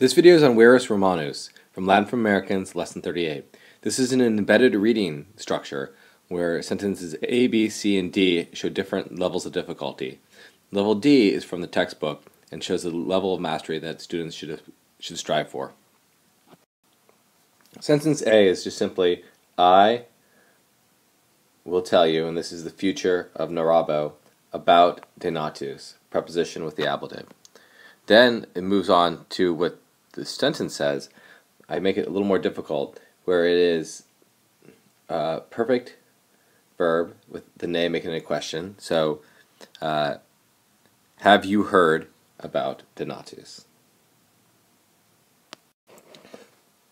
This video is on Verus Romanus, from Latin for Americans, Lesson 38. This is an embedded reading structure where sentences A, B, C, and D show different levels of difficulty. Level D is from the textbook and shows the level of mastery that students should strive for. Sentence A is just simply, I will tell you, and this is the future of Narabo, about Donatus, preposition with the ablative. Then it moves on to what the sentence says. I make it a little more difficult, where it is perfect verb with the name making a question. So, have you heard about Donatus?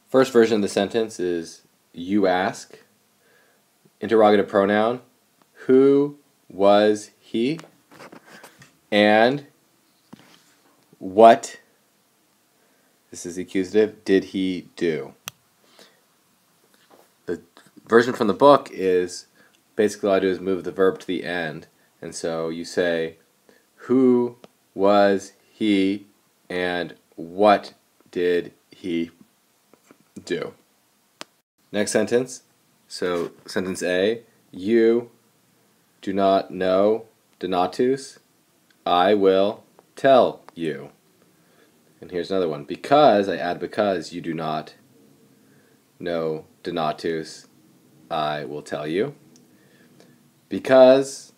First version of the sentence is you ask, interrogative pronoun, who was he, and what, this is the accusative, did he do? The version from the book is basically all I do is move the verb to the end, and so you say who was he and what did he do? Next sentence, so sentence A, you do not know Donatus, I will tell you. And here's another one. Because, I add because you do not know Donatus, I will tell you. Because,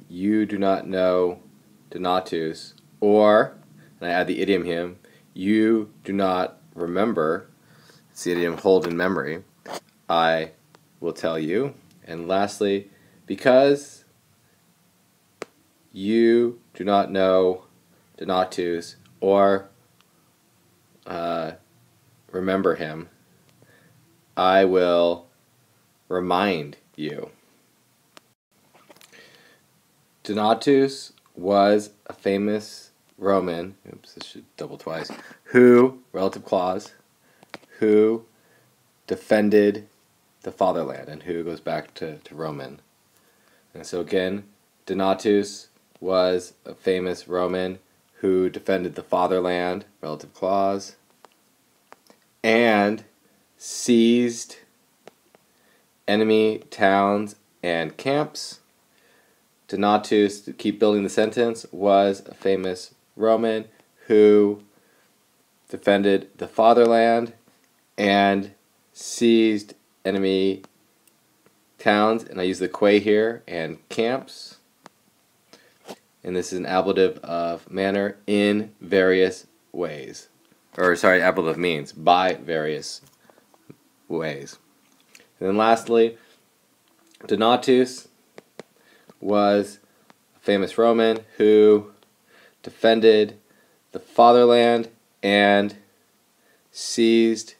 you do not know Donatus, or, and I add the idiom here, you do not remember, it's the idiom hold in memory, I will tell you. And lastly, because you do not know Donatus or remember him, I will remind you. Donatus was a famous Roman, oops, this should double twice, who, relative clause, who defended the fatherland, and who goes back to Roman. And so again, Donatus was a famous Roman who defended the fatherland, relative clause, and seized enemy towns and camps. Donatus, to keep building the sentence, was a famous Roman who defended the fatherland and seized enemy towns, and I use the que here, and camps. And this is an ablative of manner in various ways. Or, sorry, ablative means by various ways. And then lastly, Donatus was a famous Roman who defended the fatherland and seized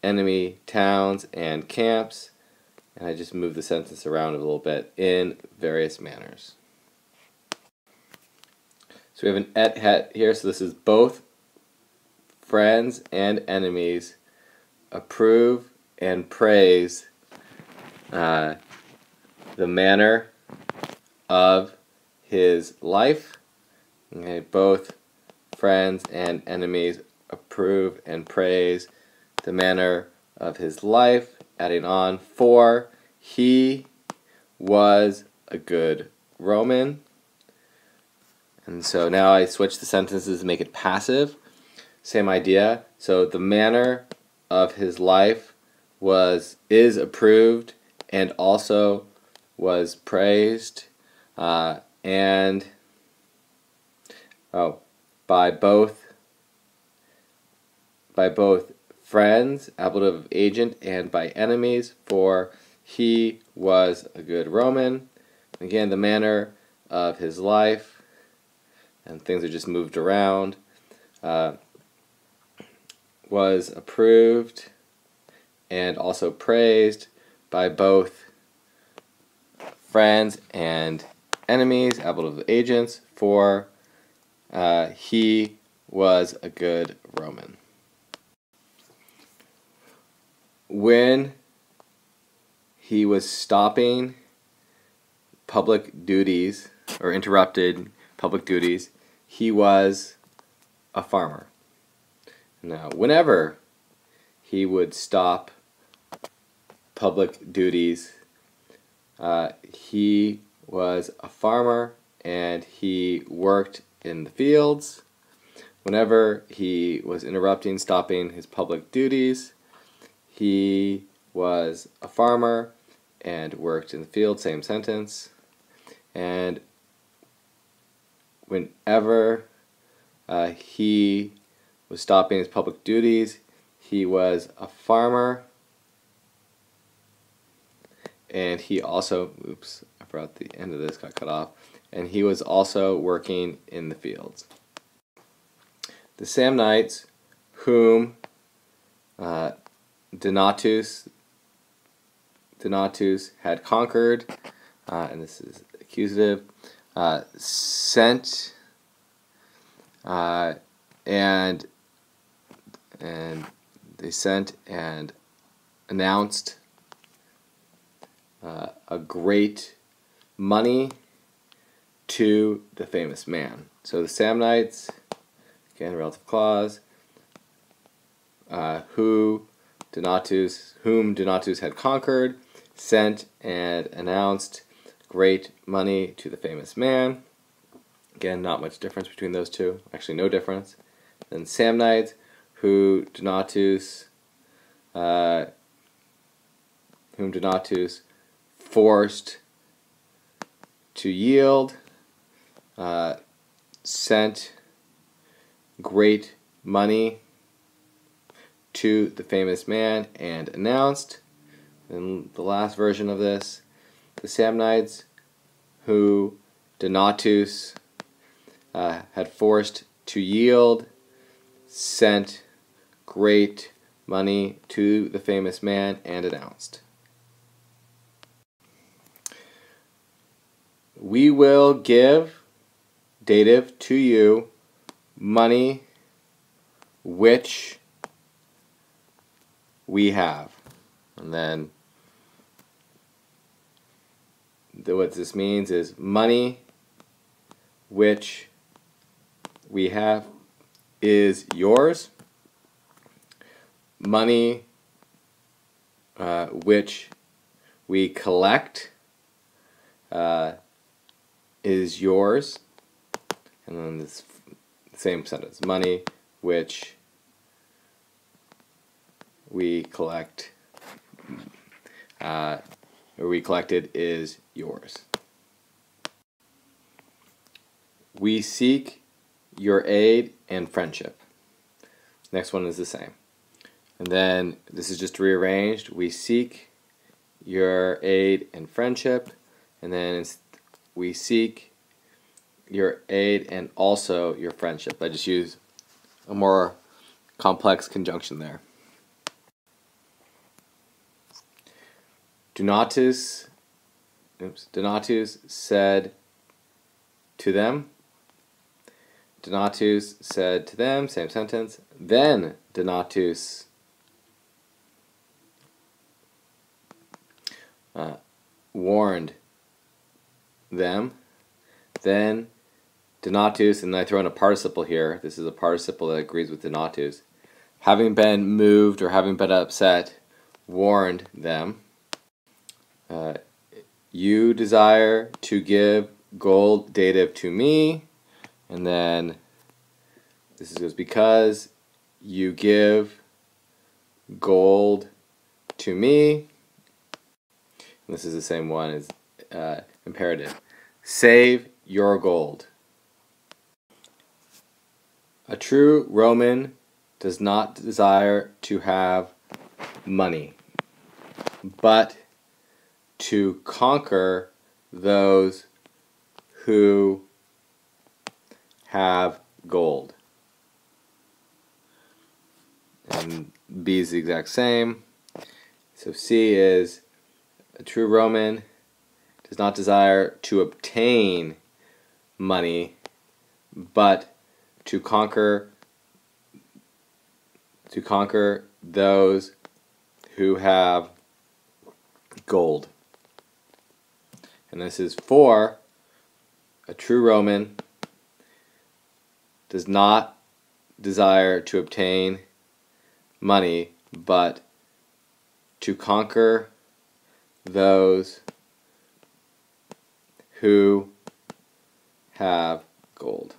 enemy towns and camps. And I just move the sentence around a little bit, in various manners. So we have an et het here, so this is both friends and enemies approve and praise the manner of his life. Okay, both friends and enemies approve and praise the manner of his life. Adding on, for he was a good Roman. And so now I switch the sentences to make it passive. Same idea. So the manner of his life is approved and also was praised by both friends, ablative of agent, and by enemies, for he was a good Roman. Again, the manner of his life, and things are just moved around, was approved and also praised by both friends and enemies, ablative of agents, for he was a good Roman. When he was stopping public duties or interrupted public duties, he was a farmer. Now, whenever he would stop public duties, he was a farmer and he worked in the fields. Whenever he was interrupting, stopping his public duties, he was a farmer and worked in the field, same sentence. And whenever he was stopping his public duties, he was a farmer, and he also, oops, I forgot the end of this, got cut off, and he was also working in the fields. The Samnites, whom Donatus had conquered, and this is accusative, sent and they sent and announced a great money to the famous man. So the Samnites, again, relative clause, whom Donatus had conquered, sent and announced great money to the famous man. Again, not much difference between those two. Actually, no difference. Then Samnites, whom Donatus forced to yield, sent great money to the famous man and announced. And the last version of this, the Samnites, who Donatus had forced to yield, sent great money to the famous man and announced. We will give, dative, to you, money which we have. And then what this means is money which we have is yours. Money which we collect is yours. And then this same sentence, money which we collect or we collected is yours. We seek your aid and friendship. Next one is the same. And then this is just rearranged. We seek your aid and friendship. And then it's, we seek your aid and also your friendship. I just use a more complex conjunction there. Donatus said to them. Donatus said to them, same sentence. Then Donatus warned them. Then Donatus, and I throw in a participle here. This is a participle that agrees with Donatus. Having been moved or having been upset, warned them. You desire to give gold, dative, to me. And then this is because you give gold to me. And this is the same one as imperative. Save your gold. A true Roman does not desire to have money, but to conquer those who have gold. And B is the exact same. So C is a true Roman does not desire to obtain money, but to conquer those who have gold. And this is for A true Roman does not desire to obtain money, but to conquer those who have gold.